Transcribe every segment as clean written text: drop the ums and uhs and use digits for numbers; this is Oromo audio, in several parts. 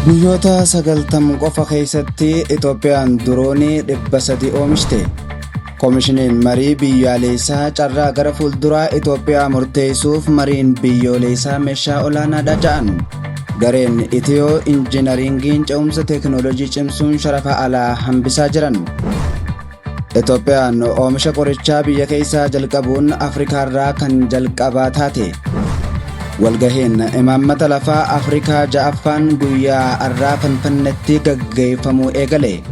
Guyyoota 90 qofa keessatti Itoophiyaan diroonii 300 oomishte. Koomishiniin marii biyyaalessaa carraa gara fuulduraa Itoophiyaa murteessuuf mariin biyyoolessaa meeshaa olaanaadha jedhan. Gareen Itiyoo injiinaringiin ce'umsa teekinooloojii cimsuun sharafa alaa hambisaa jiran. Itoophiyaan oomisha qorichaa biyya keessaa jalqabuun Afrikaarraa kan jalqabaa taate. Walgahiin imaammata lafaa Afrikaa ja'affaan guyyaa har'aa Finfinneetti gaggeeffamuu eegale.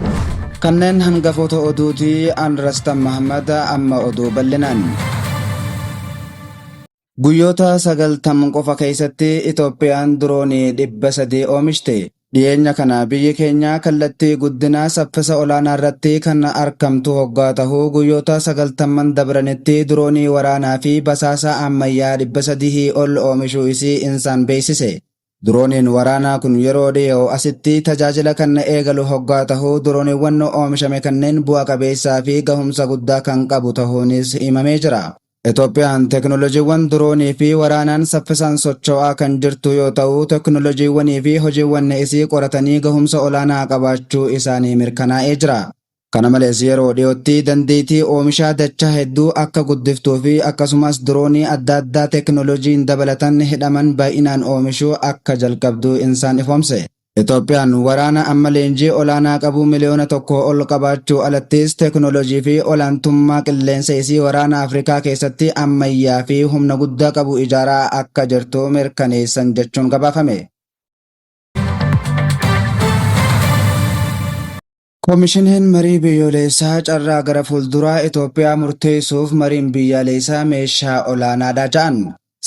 Kanneen hangafoota oduutii Anrastan Mahammad amma oduu bal'inaan. Guyyoota 90 qofa keessatti Itoophiyaan diroonii 300 oomishte. Dhiyeenya kana biyyi keenya kallattii guddinaa saffisa olaanaa irratti kan argamtu hoggaa tahuu guyyoota 90 dabranitti diroonii waraanaa fi basaasa ammayyaa 300 ol oomishuu isii insaan beeksise. Dirooniin waraanaa kun yeroo dhiyoo asitti tajaajila kan eegalu hoggaa tahuu dirooniiwwan oomishame kanneen bu'a qabeessaa fi gahumsa guddaa kan qabu tahuunis himamee jira. Itoophiyaan teekinooloojiiwwan diroonii fi waraanaan saffisaan socho'aa kan jirtu yoo ta'u, teekinooloojiiwwanii fi hojiiwwan isii qoratanii gahumsa olaanaa qabaachuu isaanii mirkanaa'ee jira. Kana malees yeroo dhiyootti dandeettii oomishaa dachaa hedduu akka guddiftuu fi akkasumas diroonii adda addaa teekinooloojiin dabalatan hidhaman baay'inaan oomishuu akka jalqabdu insaan ifoomse. Itoophiyaan waraana amma leenjii olaanaa qabu miliyoona 1 ol qabaachuu alattis teekinooloojii fi olaantummaa qilleensa isii waraana Afrikaa keessatti ammayyaa fi humna guddaa qabu ijaaraa akka jirtu mirkaneessan jechuun gabaafame. Koomishiniin marii biyyoolessaa carraa gara fuulduraa Itoophiyaa murteessuuf mariin biyyaalessaa meeshaa olaanaadha jedhan.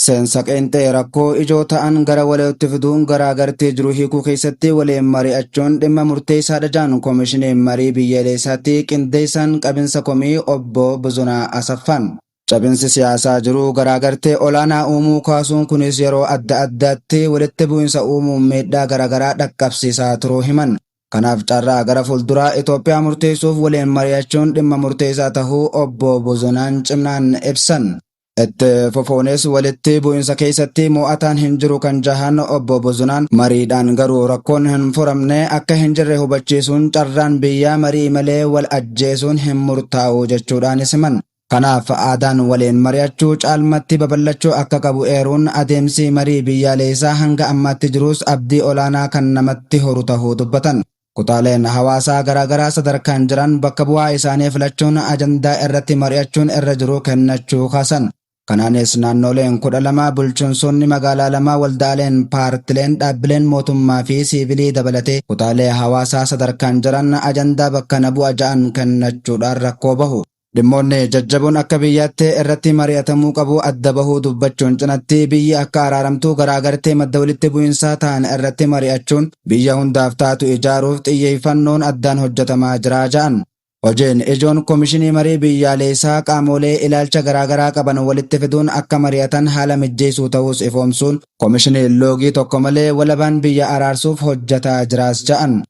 Seensa qeenxee rakkoo ijoo ta'an gara walitti fiduun garaagartee jiru hiikuu keessatti waliin mari'achuun dhimma murteessaadha jedhan koomishiniin marii biyyaalessaatti qindeessan qabinsa komii obbo Buzunaa Asaffaan. Cabinsi siyaasaa jiru garaagartee olaanaa uumuu kaasuun kunis yeroo adda addaatti walitti bu'insa uumuun miidhaa garaagaraa dhaqqabsiisaa turuu himan. Kanaaf carraa gara fuulduraa Itoophiyaa murteessuuf waliin mari'achuun dhimma murteessaa tahuu obbo Buzunaan cimnaan ibsan. Itti fufoonis walitti bu'insa keessatti mo'ataan hin jiru kan jahan obbo Buzunaan mariidhaan garuu rakkoon hin furamne akka hin jirre hubachiisuun carraan biyyaa marii malee wal ajjeesuun hin murtaa'u jechuudhaanis himan. Kanaaf aadaan waliin mari'achuu caalmatti babal'achuu akka qabu eeruun adeemsi marii biyyaalessaa hanga ammaatti jirus abdii olaanaa kan namatti horu tahuu dubbatan. Kutaaleen hawaasaa garaagaraa sadarkaan jiran bakka bu'aa isaanii filachuun ajandaa irratti mari'achuun irra jiru kennachuu kaasan. Kanaanis naannoleen 12 bulchiinsonni magaalaa 2 waldaaleen paartileen dhaabbileen mootummaa fi siivilii dabalatee kutaalee hawaasaa sadarkaan jiran ajandaa bakka bu'a ja'an kennachuudhaan rakkoo bahu. Dhimmoonni jajjaboon akka biyyaatti irratti mari'atamuu qabu adda bahuu dubbachuun cinatti biyyi akka araaramtuu garaagartee madda walitti bu'insaa ta'an irratti mari'achuun biyya hundaaf taatu ijaaruuf xiyyeeffannoon addaan hojjetamaa jira ja'an. Hojiin ijoon koomishinii marii biyyaalessaa qaamolee ilaalcha garaagaraa qaban walitti fiduun akka mari'atan haala mijeessuu ta'us ifoomsuun koomishiniin loogii tokko malee walabaan biyya araarsuuf hojjetaa jiraas ja'an.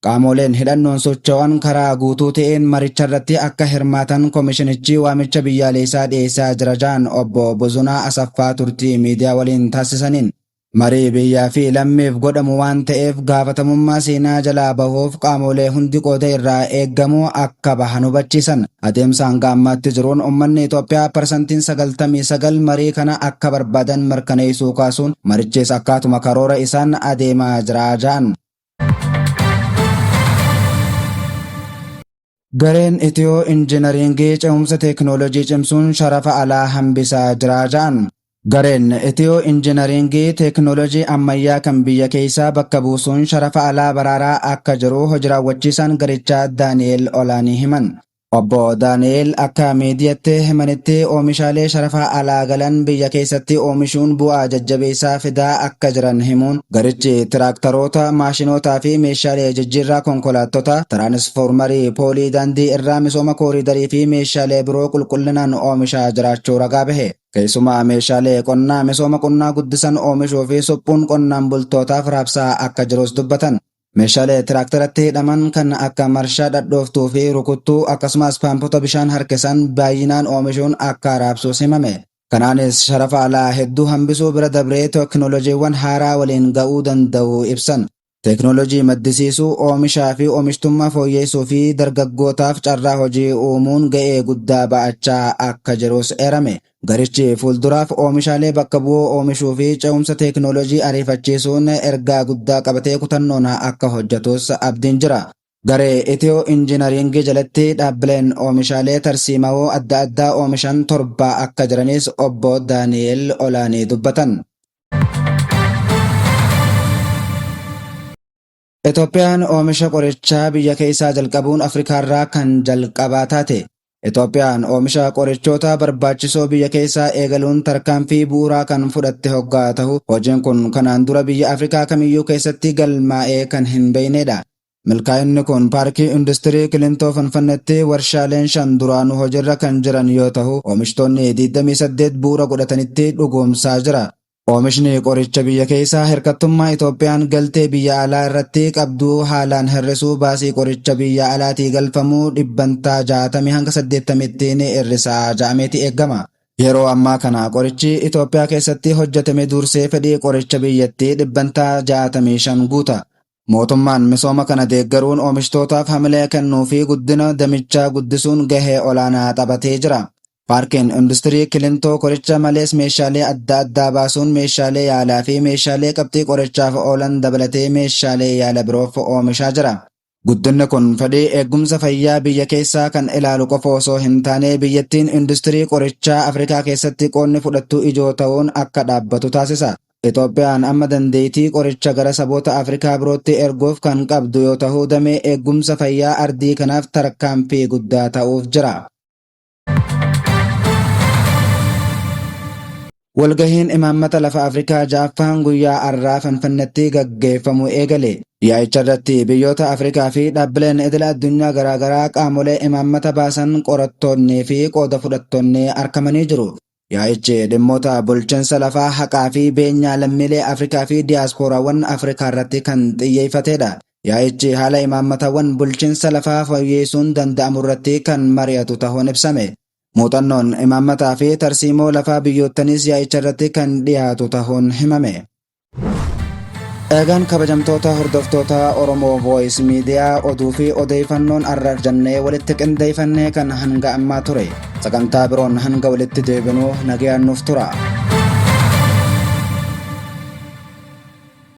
Qaamoleen hidhannoon socho'an karaa guutuu ta'een maricharratti akka hirmaatan koomishinichi waamicha biyyaalessaa dhiyeessaa jira ja'an obbo Buzunaa Asaffaa turtii miidiyaa waliin taasisaniin. Marii biyyaa fi lammiif godhamu waan ta'eef gaafatamummaa seenaa jalaa bahuuf qaamolee hundi qooda irraa eeggamu akka bahan hubachiisan. Adeemsa hanga ammaatti jiruun uummanni Itoophiyaa parsantiin 99 marii kana akka barbaadan mirkaneessuu kaasuun marichis akkaatuma karoora isaan adeemaa jira ja'an. Gareen Itiyoo injiinaringii ce'umsa teekinooloojii cimsuun sharafa alaa hambisaa jira ja'an. Gareen Itiyoo injiinaringii teekinooloojii ammayyaa kan biyya keessaa bakka buusuun sharafa alaa baraaraa akka jiru hojii raawwachiisaan garichaa Daani'eel Olaanii himan. Obbo Daani'eel akka miidiyaatti himanitti oomishaalee sharafa alaa galan biyya keessatti oomishuun bu'aa jajjabeessaa fidaa akka jiran himuun garichi tiraaktaroota, maashinoota fi meeshaalee jijjiirraa konkolaattota, tiraansfoormarii poolii daandii irraa misooma kooriidarii fi meeshaalee biroo qulqullinaan oomishaa jiraachuu ragaa bahe. Keessumaa meeshaalee qonnaa misooma qonnaa guddisan oomishuu fi suphuun qonnaan bultootaaf raabsaa akka jirus dubbatan. Meeshaalee tiraaktaratti hidhaman kan akka marshaa dhadhooftuu fi rukuttuu akkasumas paampota bishaan harkisan baay'inaan oomishuun akka raabsuus himame. Kanaanis sharafa alaa hedduu hambisuu bira dabree teekinooloojiiwwan haaraa waliin ga'uu danda'u ibsan. Teknoolojii maddisiisuu, oomishaa fi oomishtummaa fooyyessuu fi dargaggootaaf carraa hojii uumuun ga'ee guddaa ba'achaa akka jirus eerame. Garichi fuulduraaf oomishaalee bakka bu'oo oomishuu fi ce'umsa teknoolojii ariifachiisuun ergaa guddaa qabatee kutannoon akka hojjetus abdiin jira. Garee Itiyoo Injiinaringii jalatti dhaabbileen oomishaalee tarsiimawoo adda addaa oomishan 7 akka jiranis obbo Daani'el Olaanii dubbatan. Itoophiyaan oomisha qorichaa biyya keessaa jalqabuun Afrikaarraa kan jalqabaa taate. Itoophiyaan oomisha qorichoota barbaachisoo biyya keessaa eegaluun tarkaanfii bu'uuraa kan fudhatte hoggaa ta'u, hojiin kun kanaan dura biyya Afrikaa kamiyyuu keessatti galmaa'ee kan hin beeknedha. Milkaa'inni kun paarkii industirii Kilintoo Finfinneetti warshaaleen 5 duraanuu hojiirra kan jiran yoo ta'u, oomishtoonni 28 bu'uura godhatanitti dhugoomsaa jira. Oomishni qoricha biyya keessaa hirkattummaa Itoophiyaan galtee biyya alaa irratti qabduu haalaan hir'isuu baasii qoricha biyya alaatii galfamuu dhibbantaa 60 hanga 80tti hir'isaa ja'ameeti eegama. Yeroo ammaa kana qorichi Itoophiyaa keessatti hojjetame dursee fedhii qoricha biyyattii dhibbantaa 65 guuta. Mootummaan misooma kana deeggaruun oomishtootaaf hamilee kennuu fi guddina damichaa guddisuun gahee olaanaa taphatee jira. Paarkiin industirii Kilintoo qoricha malees meeshaalee adda addaa baasuun meeshaalee yaalaa fi meeshaalee qabxii qorichaaf oolan dabalatee meeshaalee yaala biroof oomishaa jira. Guddinni kun fedhii eegumsa fayyaa biyya keessaa kan ilaalu qofa osoo hin taane biyyattiin industirii qorichaa Afrikaa keessatti qoonni fudhattu ijoo ta'uun akka dhaabbatu taasisa. Itoophiyaan amma dandeettii qoricha gara saboota Afrikaa birootti erguuf kan qabdu yoo ta'u, damee eegumsa fayyaa ardii kanaaf tarkaanfii guddaa ta'uuf jira. Walgahiin imaammata lafa Afrikaa ja'affaan guyyaa har'aa Finfinneetti gaggeeffamu eegale. Yaa'icha irratti biyyoota Afrikaa fi dhaabbileen idila addunyaa garaagaraa qaamolee imaammata baasan qorattoonnii fi qooda fudhattoonni argamanii jiru. Yaa'ichi dhimmoota bulchiinsa lafaa, haqaa fi beenyaa lammiilee Afrikaa fi diyaaspooraawwan Afrikaa irratti kan xiyyeeffatedha. Yaa'ichi haala imaammatawwan bulchiinsa lafaa fooyyessuun danda'amu irratti kan mari'atu ta'uun ibsame. Muuxannoon imaammataa fi tarsiimoo lafaa biyyoottanis yaa'icha irratti kan dhiyaatu ta'uun himame. Eegaan kabajamtoota hordoftoota Oromoo Voice Miidiyaa oduu fi odeeffannoon har'aaf jennee walitti qindeeffannee kan hanga ammaa ture. Sagantaa biroon hanga walitti deebinuu nagayaan nuuf tura.